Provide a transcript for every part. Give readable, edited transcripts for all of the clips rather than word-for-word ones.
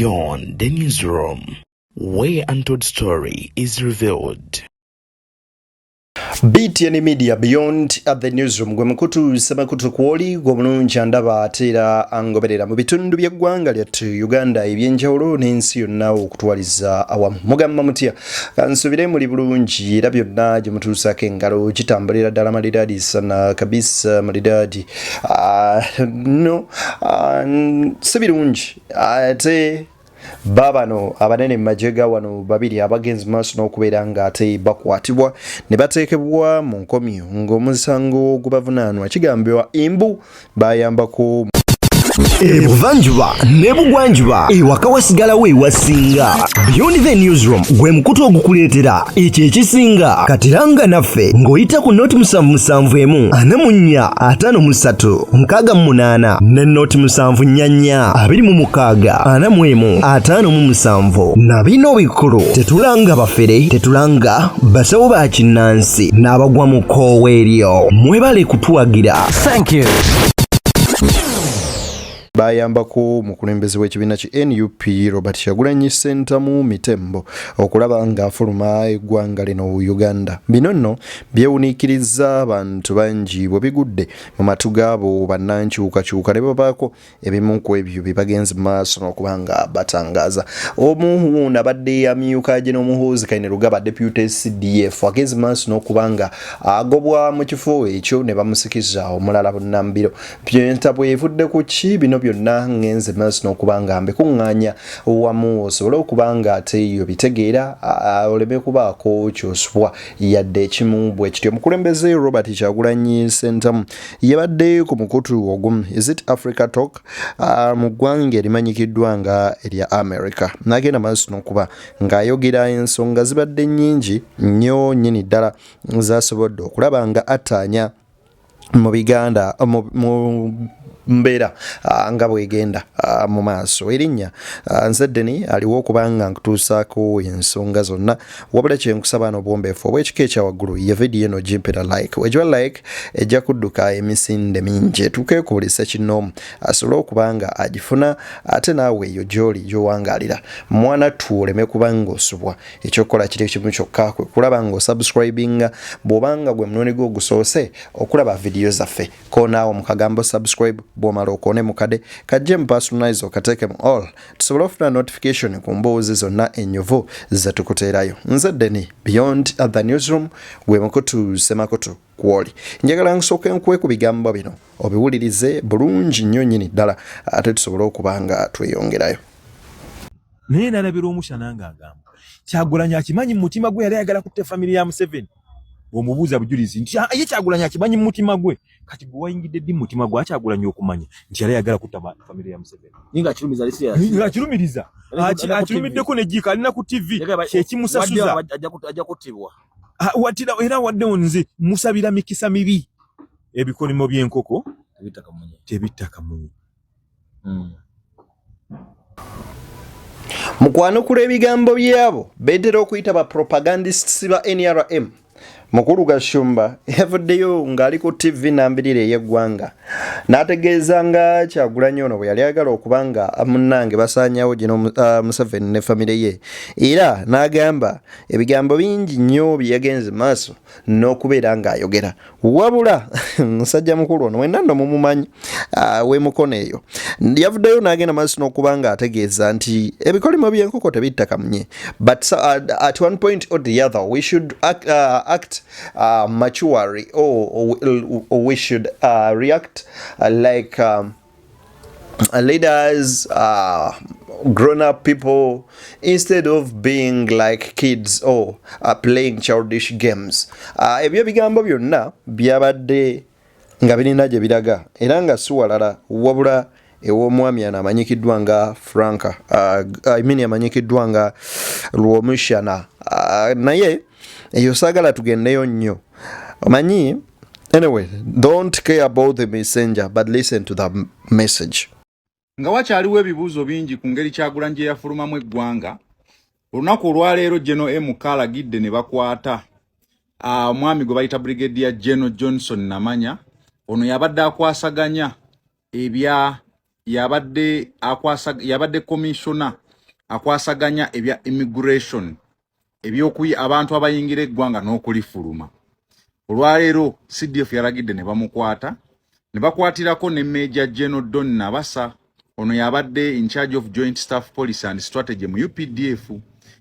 Beyond the newsroom, where untold story is revealed. BTN Media Beyond at the newsroom gwe mukutu semakutu kwoli gwe mulungi andaba atera angoberera mu bitundu by'eggwanga lyattu Uganda ebyenjawulo n'ensi yonna okutwaliza awamu. Mugamba mutya kansubire muli bulungi era byonna gye mutuusako engalo kitambulira ddala malidadi sana kabisa malidadi. Si birungi ate babano abanene majega wano babiri abagenzi maaso n'okubeera nga ate bakwatibwa ne bateekebwa mu nkomyo ng'omusango gubavunaanwa kigambibwa imbu bayambako Ebuvanjuba nebugwanjuba ewaka wasigala we wasinga. Beyond the newsroom gwe mukutu ogukuleetera ekyo ekisinga katiranga naffe ng'oyita ku noti 771 453 688 ne noti 744 261 457 na bino bikulu tetulanga bafere tetulanga basawo ba kinnansi n'abagwa mu koowa eryo mwebale kutuwagira. Thank you. bayambako mukulembeze w'ekibiina ki NUP Robert Kyagulanyi Ssentamu Mitembo okulaba nga afuluma eggwanga lino Uganda. Bino nno byewuniikiriza abantu bangi bwe bigudde mu matu gaabo bannankyukakyuka ne babaako ebimu ku ebyo bye bagenze maaso n'okuba nga batangaaza. Omu nabadde amyuka gye n'Omuhoozi Kainerugaba Deputy CDF agenze maaso n'okuba nga agobwa mu kifo ekyo ne bamusikiza omulala bunnambiro. Byenta bwevudde ku ki bino byonna ngenze maaso n'okubanga mbikuŋŋaanya wamu osobola okubanga ate eyo bitegeera oleme kubaako kyosubwa yadde ekimu bwe kityo. Mukulembeze Robert Kyagulanyi Ssentamu yabadde ku mukutu ogumu Is It Africa Talk mu ggwanga erimanyikiddwa nga erya America. N'agenda maaso n'okuba ng'ayogera ensonga zibadde nnyingi nnyo nnyini ddala zasobodde okulaba nga ataanya mu biganda mu mbeera nga bwegenda mu maaso. Erinnya nzeddeni aliwo okubanga nkutuusaako ensonga zonna wabula kyenkusaba n'obwombeefu obw'ekika ekya waggulu ye vidiyo eno gimpera like wejwa like ejja kudduka emisinde mingi etuuke ku buli ssekinnoomu asobole okubanga agifuna ate naawe eyo gy'oli gy'owangaalira mwana tu oleme kubanga osubwa ekyokukola kiri kimu kyokka kwe kulaba nga osubscribinga bw'obanga gwe munooni gwo ogusoose okulaba vidiyo zaffe ko naawe mu kagambo subscribe bw'omala okone mukade kajje mu personalize okateeke mu all tusobole ofuna notification ku mboozi zonna enyovu zetukuteerayo. Nzeddeni Beyond at the newsroom gwe mukutu semakutu kwoli. Njagala nsooke nkuwe ku bigambo bino obiwulirize bulungi nnyo nnyini ddala ate tusobole okubanga tweyongerayo. Naye nalabira omushana ng'agamba Kyagulanyi akimanyi mu mutima gwe yali ayagala kutte family ya Museveni. Omubuuza bujulizi nti ye Kyagulanyi akimanyi mu mutima gwe kati gwe wayingidde ddi mu mutima gwe Kyagulanyi okumanya nti yali ayagala kutta family ya Museveni. Ninga kirumiza lisi ya. Ninga kirumiriza. Akirumiddeko ne jika alina ku TV kyekimusasuza. Ajja kuttibwa. Watira era wadde nze musabira mikisa mibi. Ebikolimo by'enkoko tebitta kamunye. Mukwano kula ebigambo byabo beetera okuyita ba propagandists ba NRM. Mukulu Gashumba yavuddeyo ng'ali ku TV nambirire ey'eggwanga n'ategeeza nga Kyagulanyi ono bwe yali ayagala okubanga munnange basaanyawo gino Museveni ne famire ye era n'agamba ebigambo bingi nnyo bye yagenze maaso n'okubeera ng'ayogera wabula musajja mukulu ono wenna nno mumumanyi w'emukono eyo yavuddeyo n'agenda maaso n'okuba ng'ategeeza nti ebikolimo by'enkoko tebitta kamunye but at one point or the other we should act maturely or we should react like leaders, grown-up people, instead of being like kids or playing childish games. Ebyo bigambo byonna byabadde nga birina gye biraga era nga si walala wabula ew'omwami ano amanyikiddwa nga Franka amanyikiddwa nga Lwomushana naye eyo saagala tugendeyo nnyo omanyi. Anyway, don't care about the messenger but listen to the message. Nga wakyaliwo ebibuuzo bingi ku ngeri Kyagulanyi gye yafulumamu eggwanga. Olunaku olwaleero General MK alagidde ne bakwata omwami gwe bayita Brigadier General Johnson Namanya. Ono yabadde akwasaganya yabadde commissioner akwasaganya ebya immigration ebyokuyi abantu abayingira eggwanga n'okulifuluma. Olwaleero CDF yaragidde ne bamukwata ne bakwatirako ne Major General Don Nabasa ono yabadde in charge of Joint Staff Policy and Strategy mu UPDF.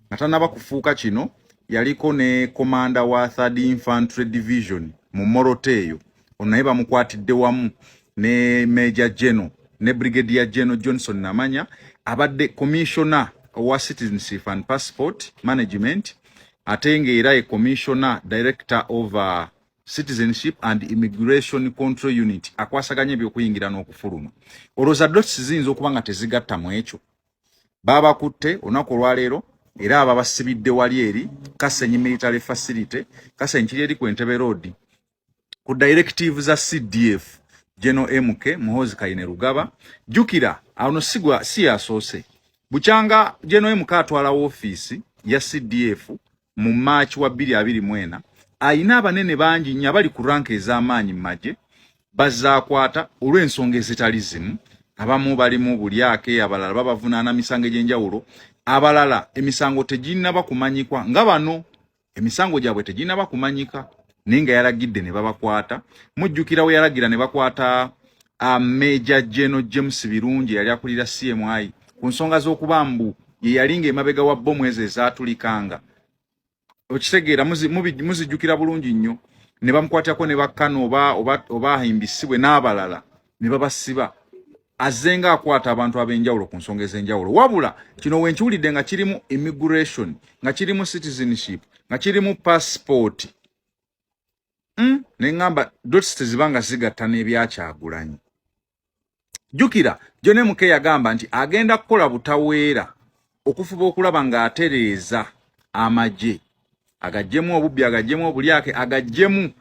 Natanaba kufuuka kino yaliko ne commander wa 3rd Infantry Division mu Moroteyo ono naye bamukwatidde wamu ne Major General ne Brigadier General Johnson Namanya abadde commissioner wa Citizenship and Passport Management atenge era e commissioner director of Citizenship and Immigration Control Unit akwasaganya by'okuyingira n'okufuluma. Oloza dots zinzo okubanga tezigatta mu ekyo baba kutte onako lwaleero era aba basibidde wali eri Kasenyi Military Facility Kasenyi kiri eri ku Entebbe Road ku directive za CDF General MK Muhoozi Kayine Rugaba jukira awo sigwa si asose buchanga General MK atwala office ya CDF mu March wa 2024 ayina abanene bangi nnyo abali ku rank ez'amaanyi maje bazaakwata olw'ensonga ezitalizimu abamu bali mu bulyake abalala babavunaana misango egy'enjawulo abalala emisango teginnaba kumanyikwa nga bano emisango gyabwe teginnaba kumanyika ninga yaragidde ne babakwata mujjukira we yaragira ne bakwata Major General James Birungi yali akulira CMI ku nsonga z'okubambu ye yalinga emabega wa bomu ezo ezatulikanga okitegeera muzijjukira bulungi nnyo ne bamukwatako ne bakkano oba ahimbisibwe n'abalala ne babasiba azenga akwata abantu ab'enjawulo ku nsonga ez'enjawulo wabula kino wenkiwulidde nga kirimu immigration nga kirimu citizenship nga kirimu passport nengamba dots tezibanga zigatta n'ebyakyagulanyi jukira John MK yagamba nti agenda kukola butaweera okufuba okulaba ng'atereeza amagye agajjemu obubbi agajjemu obulyake agajjemu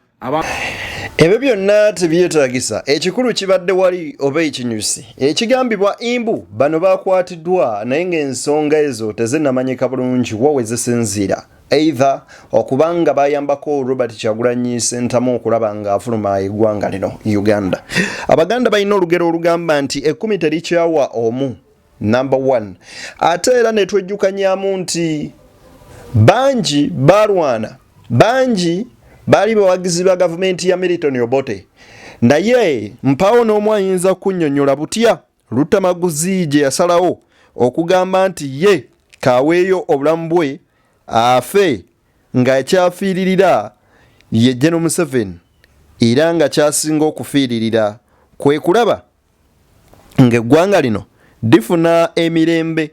ebyo byonna tebyetaagisa ekikulu kibadde wali oba ekinyusi ekigambibwa imbu bano bakwatiddwa naye ng'ensonga ezo tezinnamanyika bulungi wa we zisinziira either okubanga bayambako Robert Kyagulanyi Ssentamu okulaba ng'afuluma eggwanga lino Uganda. Abaganda balina olugero olugamba nti 10 terikyawa omu number 1 ate era ne twejjukanyaamu nti bangi balwana bangi bali bawagizi ba gavumenti ya Milton Obote naye mpawo n'omu ayinza kunnyonnyola butya Lutamaguzi gye yasalawo okugamba nti ye kaweeyo obulamu bwe afe nga kyafiiririra ye General Museveni era nga kyasinga okufiiririra kwe kulaba ng'eggwanga lino lifuna emirembe.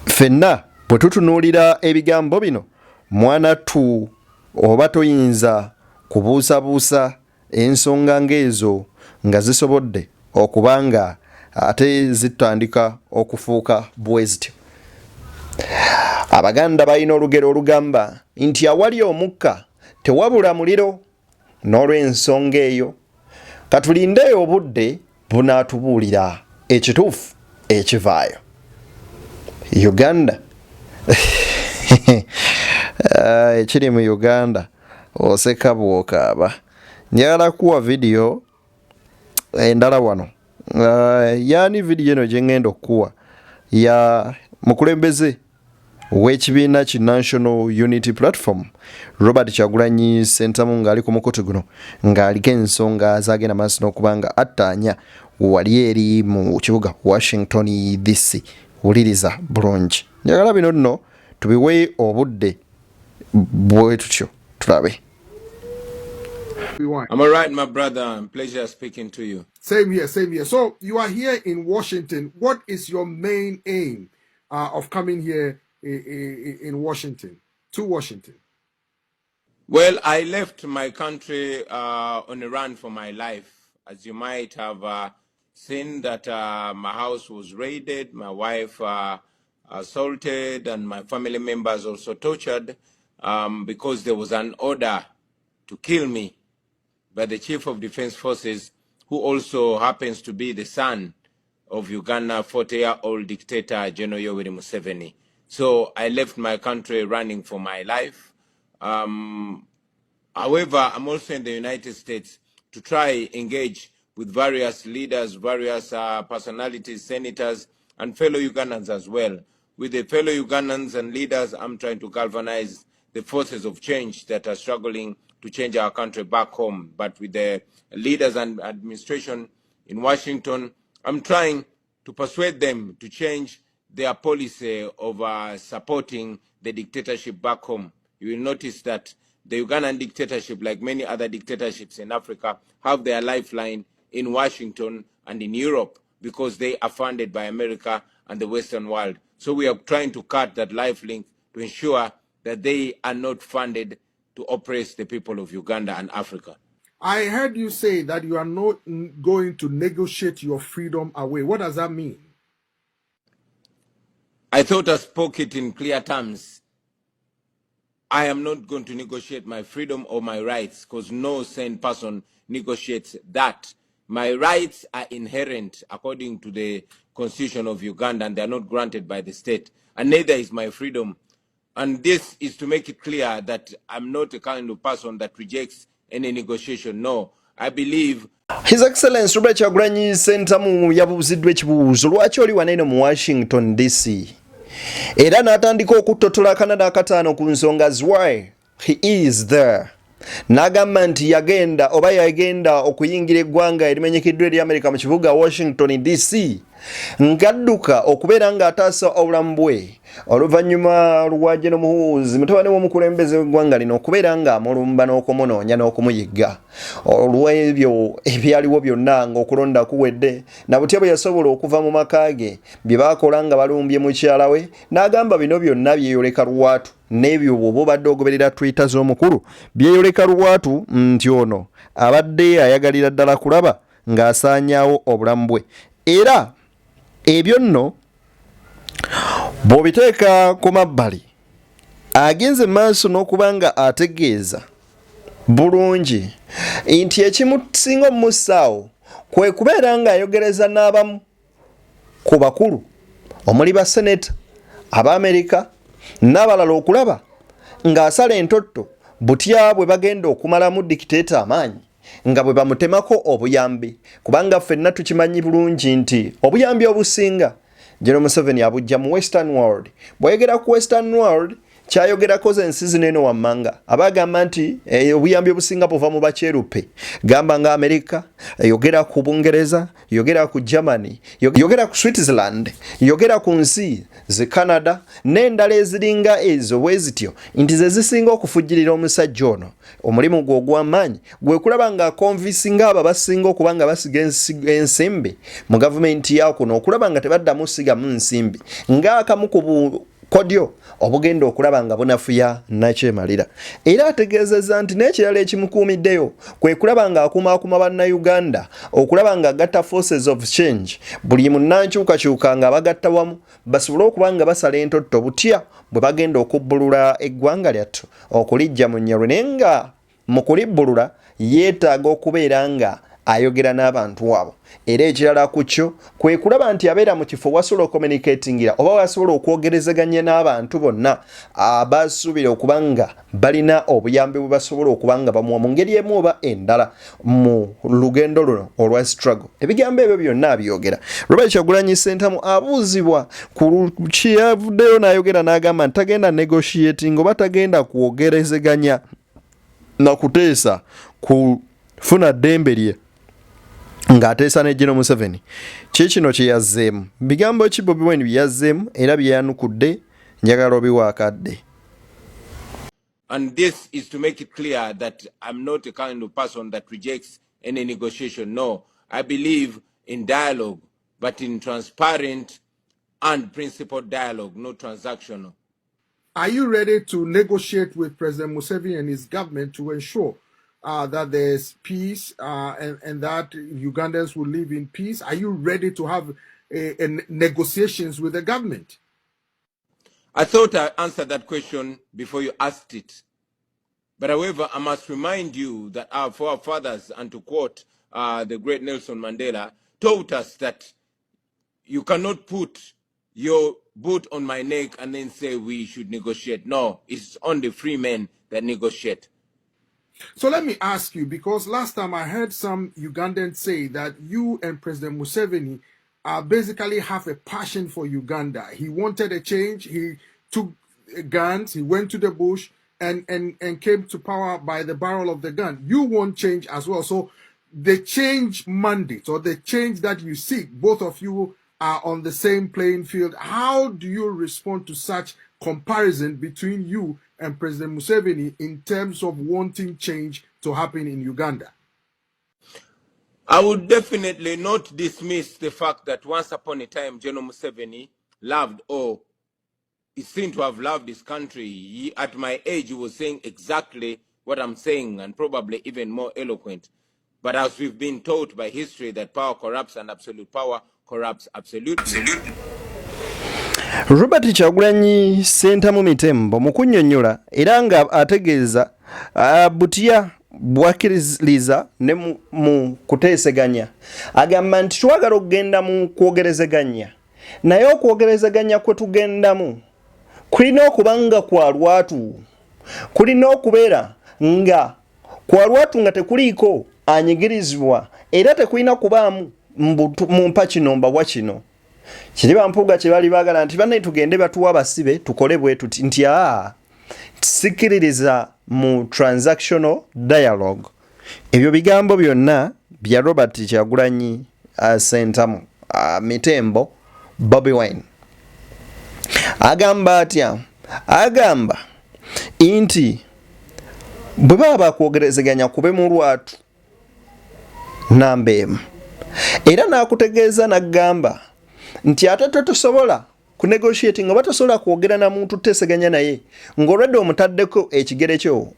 Fenna bwe tutunuulira ebigambo bino mwana tu oba toyinza kubuusabuusa ensonga ng'ezo nga zisobodde okubanga ate zitandika okufuuka bwe zityo. Abaganda balina olugero olugamba nti awali omukka tewabula muliro n'olw'ensonga eyo katulindeyo obudde bunaatubuulira ekituufu ekivaayo. Uganda ekiri mu Uganda oseka bw'okaaba. Njagala kuwa video endala wano yaani video eno gye ngenda okuwa ya mukulembeze w'ekibiina ki National Unity Platform Robert Kyagulanyi Ssentamu ng'ali ku mukutu guno ng'aliko ensonga zagenda maaso n'okubanga attaanya wali eri mu kibuga Washington DC. Wuliriza bulungi. Njagala bino nno tubiwe obudde bwe tutyo tulabe. I'm all right, my brother. Pleasure speaking to you. Same here, same here. So you are here in Washington. What is your main aim of coming here in Washington, to Washington? Well, I left my country on a run for my life. As you might have seen that my house was raided, my wife assaulted, and my family members also tortured because there was an order to kill me by the Chief of Defense Forces, who also happens to be the son of Uganda 40-year-old dictator General Yoweri Museveni. So I left my country running for my life. However, I'm also in the United States to try engage with various leaders, various personalities, senators, and fellow Ugandans as well. With the fellow Ugandans and leaders, I'm trying to galvanize the forces of change that are struggling to change our country back home. But with the leaders and administration in Washington, I'm trying to persuade them to change their policy of supporting the dictatorship back home. You will notice that the Ugandan dictatorship, like many other dictatorships in Africa, have their lifeline in Washington and in Europe because they are funded by America and the Western world. So we are trying to cut that life link to ensure that they are not funded to oppress the people of Uganda and Africa. I heard you say that you are not going to negotiate your freedom away. What does that mean? I thought I spoke it in clear terms. I am not going to negotiate my freedom or my rights because no sane person negotiates that. My rights are inherent according to the Constitution of Uganda, and they are not granted by the state. And neither is my freedom. And this is to make it clear that I'm not the kind of person that rejects any negotiation. No, I believe. His Excellency Robert Kyagulanyi Ssentamu yabuuziddwa ekibuuzo lwaki oli waneno mu Washington DC era n'atandika okutotola akanada akataano ku nsonga why he is there. N'agamba nti yagenda okuyingira eggwanga erimenyekeddwa eri America mu kibuga Washington DC ng'adduka okubeera ng'ataasa obulamu bwe oluvannyuma lwa General Muhoozi mutabani w'omukulembeze w'eggwanga lino okubeera ng'amulumba n'okumunoonya n'okumuyigga olw'ebyo ebyaliwo byonna ng'okulonda kuwedde na butya bwe yasobola okuva mu maka ge bye baakola nga balumbye mukyala we n'agamba bino byonna byeyoleka lwatu n'ebyo bw'oba obadde ogoberera Twitter z'omukulu byeyoleka lwatu nti ono abadde ayagalira ddala kulaba ng'asaanyaawo obulamu bwe era ebyo nno bw'obiteeka ku mabbali agenze maaso n'okubanga ategeeza bulungi nti ekimusinga omussaawo kwe kubeera ng'ayogereza n'abamu ku bakulu omuli baseneta Ab'Amerika n'abalala okulaba ng'asala entotto butya bwe bagenda okumalamu dikiteeta amaanyi nga bwe bamutemako obuyambi kubanga ffenna tukimanyi bulungi nti obuyambi obusinga General Museveni abujja mu Western world. Bwayogera ku Western world kyayogerako ensi zino eno wammanga abagamba nti obuyambi obusinga buva mu bakyeruppe gamba nga America, yogera ku Bungereza, yogera ku Germany, yogera ku Switzerland, yogera ku nsi ze Canada n'endala eziringa ezo bwezityo nti ze zisinga okufujjirira omusajja ono omulimu gwe ogw'amaanyi gwe kulaba nga konvisinga abo basinga okuba nga basiga ensimbi mu gavumenti yakuno okulaba nga tebaddamu sigamu nsimbi ng'akamu ku kodyo obugenda okulaba nga bunafuya nakyemalira era ategeezezza nti n'ekirala ekimukuumiddeyo kwe kulaba nga akumaakuma bannayuganda okulaba nga agatta forces of change buli munnankyukakyuka nga bagatta wamu basobole okuba nga basala entotto butya bwe bagenda okubbulula eggwanga lyattu okulijja mu nnyalo naye nga mu kulibbulula yeetaaga okubeera nga ayogera n'abantu abo era ekirala ku kyo kwe kulaba nti abeera mu kifo wasobola communicatingira oba wasobola okwogerezeganya n'abantu bonna abasuubira okuba nga balina obuyambi bwe basobola okuba nga bamuwa mu ngeri emu oba endala mu lugendo luno olwa struggle. Ebigambo ebyo byonna abyogera. Robert Kyagulanyi Ssentamu abuuzibwa ku kiyavuddeyo n'ayogera n'agamba nti tagenda negotiating oba tagenda kwogerezeganya na kuteesa kufuna ddembe lye ng'ateesa ne General Museveni. Kino kye yazzeemu bigambo ki Bobi Wine bye yazzeemu era bye yanukudde njagala obiwaakadde. And this is to make it clear that I'm not the kind of person that rejects any negotiation. No, I believe in dialogue, but in transparent and principled dialogue, not transactional. Are you ready to negotiate with President Museveni and his government to ensure that there's peace and that Ugandans will live in peace? Are you ready to have negotiations with the government? I thought I answered that question before you asked it. But however, I must remind you that our forefathers, and to quote the great Nelson Mandela, taught us that you cannot put your boot on my neck and then say we should negotiate. No, it's only free men that negotiate. So let me ask you, because last time I heard some Ugandans say that you and President Museveni basically have a passion for Uganda. He wanted a change. He took guns. He went to the bush and came to power by the barrel of the gun. You want change as well. So the change mandate or the change that you seek, both of you are on the same playing field. How do you respond to such comparison between you and President Museveni in terms of wanting change to happen in Uganda? I would definitely not dismiss the fact that once upon a time, General Museveni loved, or is seen to have loved his country. At my age, he was saying exactly what I'm saying, and probably even more eloquent. But as we've been taught by history that power corrupts and absolute power corrupts absolutely. Robert Kyagulanyi Ssentamu Mitembo mu kunnyonnyola era nga ategeeza butya bwakkiriza ne mu kuteeseganya agamba nti twagala okugenda mu kwogerezeganya naye okwogerezeganya kwe tugendamu kulina okuba nga kwa lwatu, kulina okubeera nga kwa lwatu nga tekuliiko anyigirizibwa era tekulina kubaamu mu mpa kino mbawa kino. Kiri bampuuga kye bali baagala nti banne tugende batuwa abasibe tukole bwe tuti nti sikiririza mu transactional dialogue. Ebyo bigambo byonna bya Robert Kyagulanyi Ssentamu Mitembo Bobi Wine. Agamba atya? Agamba nti bwe baba kwogerezeganya kube mu lwatu nambeemu. Era n'akutegeeza n'agamba nti ate tosobola ku negotiating oba tosobola kwogera na muntu tuteeseganya naye ng'olwedde omutaddeko ekigere kyo.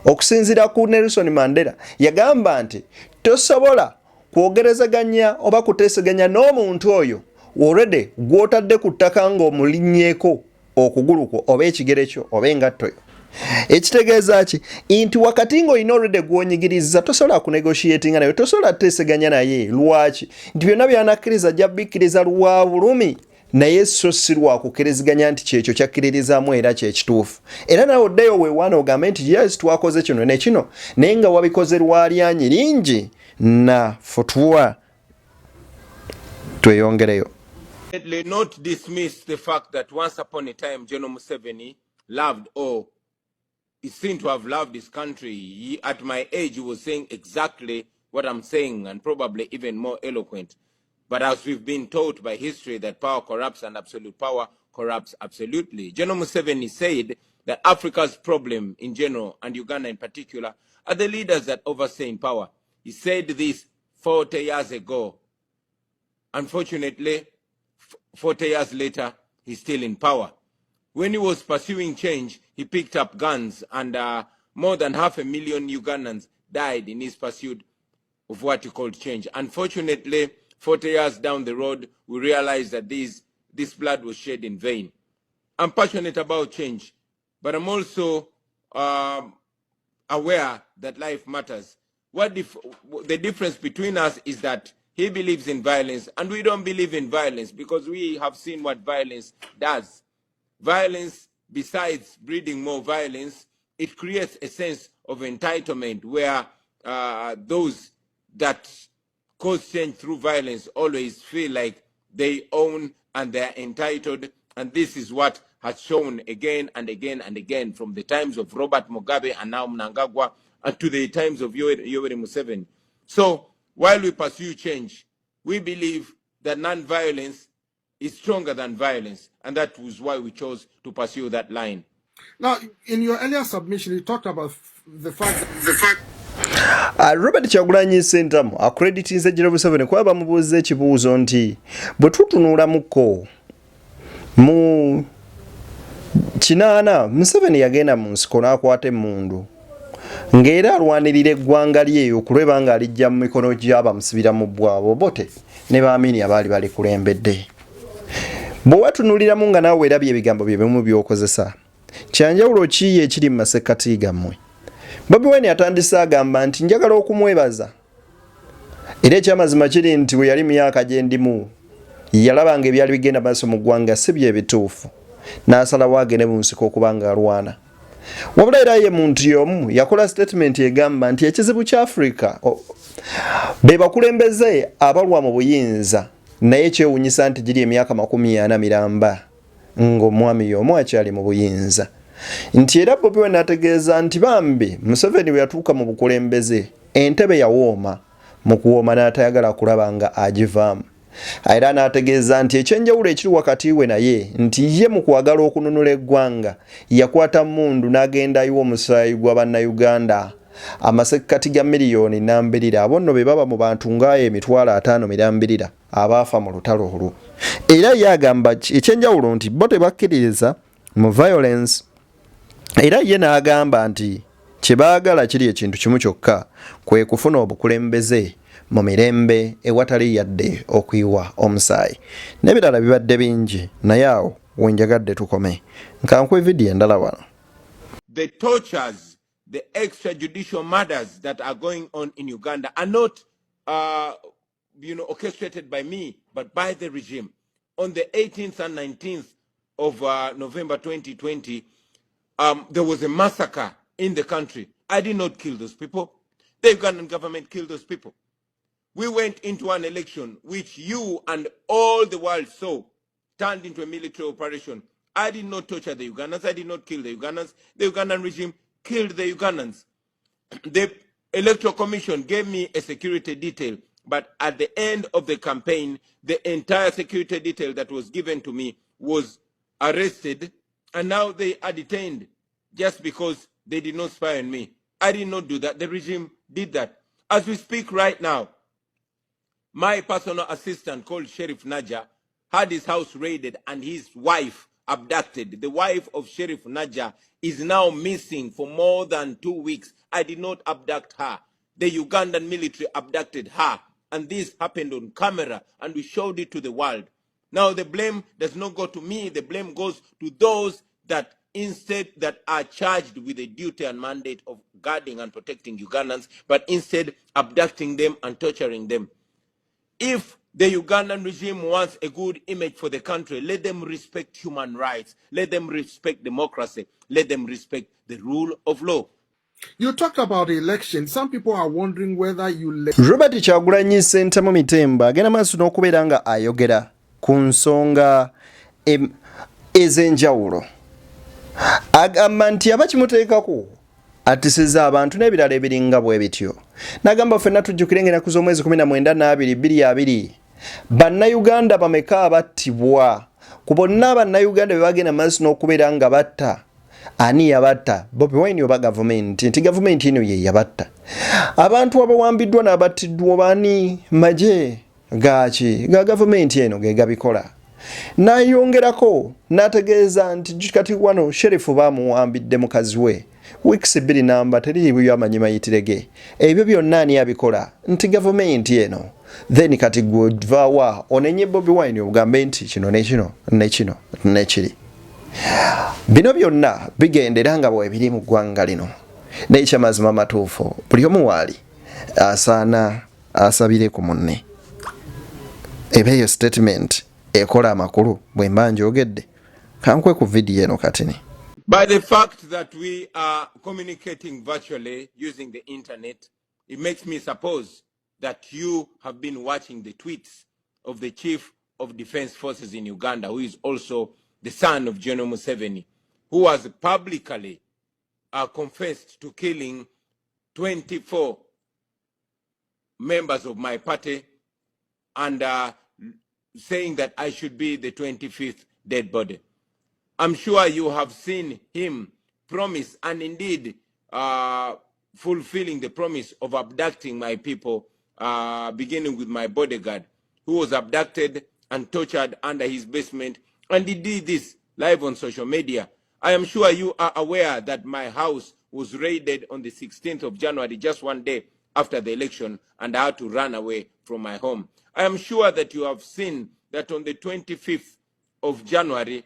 Okusinziira ku Nelson Mandela yagamba nti tosobola kwogerezeganya oba kuteeseganya n'omuntu oyo already gw'otadde ku ttaka ng'omulinnyeeko okugulu kwo oba ekigere kyo oba engatto yo. Ekitegeeza ki nti wakati ng'olina already gw'onyigiriza tosobola ku negotiating naye, tosobola kuteeseganya naye. Lwaki? Nti byonna by'anakkiriza ajja bikkiriza lwa bulumi naye so si lwa kukkiriziganya nti kyekyo kyakkiririzaamu era kyekituufu. Era nawe oddeyo weewaana ogambe nti yes twakoze kino ne kino naye nga wabikoze lwalyanyi lingi na futuwa. Tweyongereyo. Not dismiss the fact that once upon a time General Museveni loved, or is seen to have loved his country. At my age, he was saying exactly what I'm saying, and probably even more eloquent. But as we've been taught by history that power corrupts and absolute power corrupts absolutely. General Museveni said that Africa's problem in general, and Uganda in particular, are the leaders that overstay in power. He said this 40 years ago. Unfortunately, 40 years later, he's still in power. When he was pursuing change, he picked up guns, and more than 500,000 Ugandans died in his pursuit of what he called change. Unfortunately, 40 years down the road, we realized that this blood was shed in vain. I'm passionate about change, but I'm also aware that life matters. The difference between us is that he believes in violence, and we don't believe in violence because we have seen what violence does. Violence, besides breeding more violence, it creates a sense of entitlement where those that cause change through violence always feel like they own and they're entitled. And this is what has shown again and again and again from the times of Robert Mugabe and now Mnangagwa and to the times of Yoweri Museveni. So while we pursue change, we believe that non-violence is stronger than violence, and that was why we chose to pursue that line. Now, in your earlier submission, you talked about the fact Robert Kyagulanyi Ssentamu accreditinze General Museveni kuba bamubuuza ekibuuzo nti bwe tutunulamuko mu kinaana Museveni yagenda mu nsiko n'akwata emmundu ng'era alwanirira eggwanga lye okulweba nga alijja mu mikono gy'abamusibira mu bwabo bote ne baamini abaali balikulembedde. Bwe watunuliramu nga naawe weerabye ebigambo bye bimu by'okozesa kyanjawulo ki ekiri mu masekkati gammwe? Bobi Wine atandise agamba nti njagala okumwebaza era ekyamazima kiri nti bwe yali myaka gye ndimu yalabanga ebyali bigenda maaso mu ggwanga si bye bituufu n'asalawo agende mu nsiko okuba nga alwana. Wabula era ye muntu y'omu yakola statement egamba nti ekizibu kya Africa be bakulembeze abalwa mu buyinza naye kyewunyisa nti giri emyaka 40 miramba ng'omwami y'omu akyali mu buyinza. Nti era Bobi Wine ategeeza nti bambi Museveni bwe yatuuka mu bukulembeze entebe yawooma, mu kuwooma n'atayagala kulaba nga agivaamu. Era n'ategeeza nti ekyenjawulo ekiri wakati we naye nti ye mu kwagala okununula eggwanga yakwata mundu n'agenda ayiwa omusaayi gwa bannayuganda amasekkati ga miliyoni nambirira abo nno be baba mu bantu ngaayo emitwalo 5 mirambirira abaafa mu lutalo olwo. Era ye agamba ekyenjawulo nti bo tebakkiririza mu violence. Era ye n'agamba nti kye baagala kiri ekintu kimu kyokka, kwe kufuna obukulembeze mu mirembe ewatali yadde okuyiwa omusaayi. N'ebirala bibadde bingi naye awo wenjagadde tukome. Nkankwe vidiyo endala wano. The tortures, the extrajudicial murders that are going on in Uganda are not orchestrated by me, but by the regime. On the 18th and 19th of November 2020, there was a massacre in the country. I did not kill those people. The Ugandan government killed those people. We went into an election which you and all the world saw turned into a military operation. I did not torture the Ugandans. I did not kill the Ugandans. The Ugandan regime killed the Ugandans. The Electoral Commission gave me a security detail, but at the end of the campaign, the entire security detail that was given to me was arrested, and now they are detained just because they did not spy on me. I did not do that. The regime did that. As we speak right now, my personal assistant called Sheriff Naja had his house raided and his wife abducted. The wife of Sheriff Naja is now missing for more than 2 weeks. I did not abduct her. The Ugandan military abducted her. And this happened on camera and we showed it to the world. Now the blame does not go to me. The blame goes to those that instead that are charged with the duty and mandate of guarding and protecting Ugandans, but instead abducting them and torturing them. If the Ugandan regime wants a good image for the country, let them respect human rights, let them respect democracy, let them respect the rule of law. You talked about the election. Some people are wondering whether you Robert Kyagulanyi Ssentamu Mitemba agenda maaso n'okubeera nga ayogera ku nsonga ez'enjawulo. Agamba nti abakimuteekako atisiza abantu n'ebirala ebiringa bwe bityo. N'agamba ffenna tujjukire ng'ennaku z'omwezi 19/2/2020 bannayuganda bameka abattibwa. Ku bonna bannayuganda be bagenda maaso n'okubeera nga batta. Ani yabatta? Bobi Wine oba gavumenti? Nti gavumenti eno ye yabatta. Abantu abawambiddwa n'abattiddwa bani? Magye gaaki ga gavumenti eno ge gabikola. N'ayongerako n'ategeeza nti kati wano sherifu bamuwambidde mukazi we. Weeks 2 namba teri byamanyi mayitirege. Ebyo byonna ani abikola? Nti gavumenti eno. Then kati guvaawa onenye Bobi Wine ogambe nti kino nekino nekino nekiri. Bino byonna bigendera nga bwe biri mu ggwanga lino. N'ekyamazima matuufu buli omu waali asaana asabire ku munne. Ebeeyo statement ekola amakulu bwe mba njogedde. Kankwe ku vidiyo eno katini. By the fact that we are communicating virtually using the internet, it makes me suppose that you have been watching the tweets of the Chief of Defense Forces in Uganda, who is also the son of General Museveni, who has publicly confessed to killing 24 members of my party and saying that I should be the 25th dead body. I'm sure you have seen him promise and indeed fulfilling the promise of abducting my people, beginning with my bodyguard, who was abducted and tortured under his basement. And he did this live on social media. I am sure you are aware that my house was raided on the 16th of January, just one day after the election, and I had to run away from my home. I am sure that you have seen that on the 25th of January,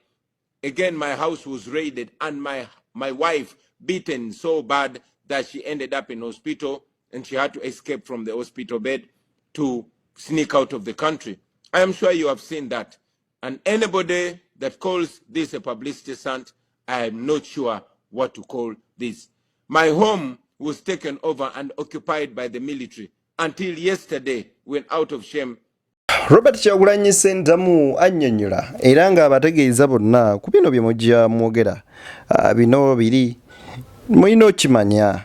again, my house was raided and my wife beaten so bad that she ended up in hospital and she had to escape from the hospital bed to sneak out of the country. I am sure you have seen that. And anybody that calls this a publicity stunt, I am not sure what to call this. My home was taken over and occupied by the military until yesterday, when out of shame. Robert Kyagulanyi Ssentamu annyonnyola era ng'abategeeza bonna ku bino bye mujja mwogera bino biri mulina okimanya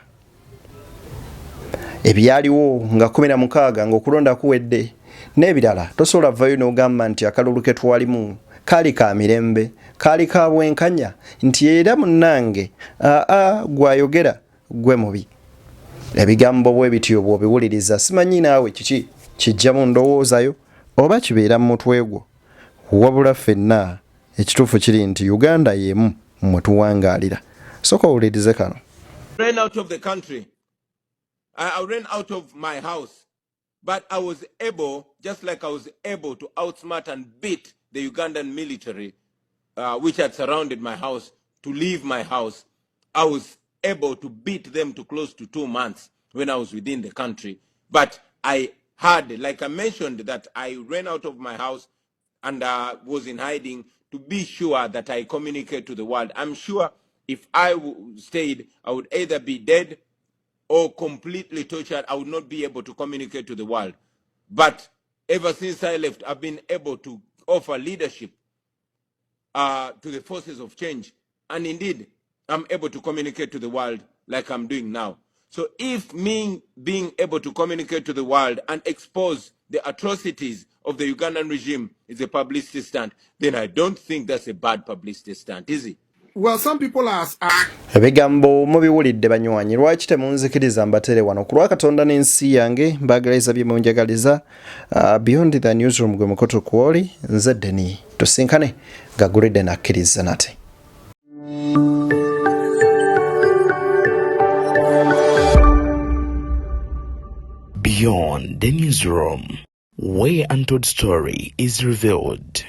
ebyaliwo nga 16 ng'okulonda kuwedde n'ebirala tosobola vayo n'ogamba nti akalulu ke twalimu kaali ka mirembe kaali ka bwenkanya nti era munnange gwayogera gwe mubi ebigambo bwe bityo bw'obiwuliriza simanyi naawe kiki kijja mu ndowoozayo oba kibeera mu mutwe gwo wabula ffenna ekituufu kiri nti Uganda y'emu mwe tuwangaalira soka owulirize kano. Ran out of the country. I ran out of my house, but I was able, just like I was able to outsmart and beat the Ugandan military, which had surrounded my house, to leave my house. I was able to beat them to close to 2 months when I was within the country. But I had, like I mentioned, that I ran out of my house and was in hiding to be sure that I communicate to the world. I'm sure if I stayed, I would either be dead or completely tortured. I would not be able to communicate to the world. But ever since I left, I've been able to offer leadership to the forces of change. And indeed, I'm able to communicate to the world like I'm doing now. So if me being able to communicate to the world and expose the atrocities of the Ugandan regime is a publicity stunt, then I don't think that's a bad publicity stunt, is it? Well, some people are ebigambo mubiwulidde banywanyi lwaki temunzikiriza mbatere wano ku lwakatonda n'ensi yange mbaagaliza bye munjagaliza beyond the newsroom gwe mukoto kwoli nze Deni tusinkane gagulidde nakkiriza nate. Beyond the newsroom, where untold story is revealed.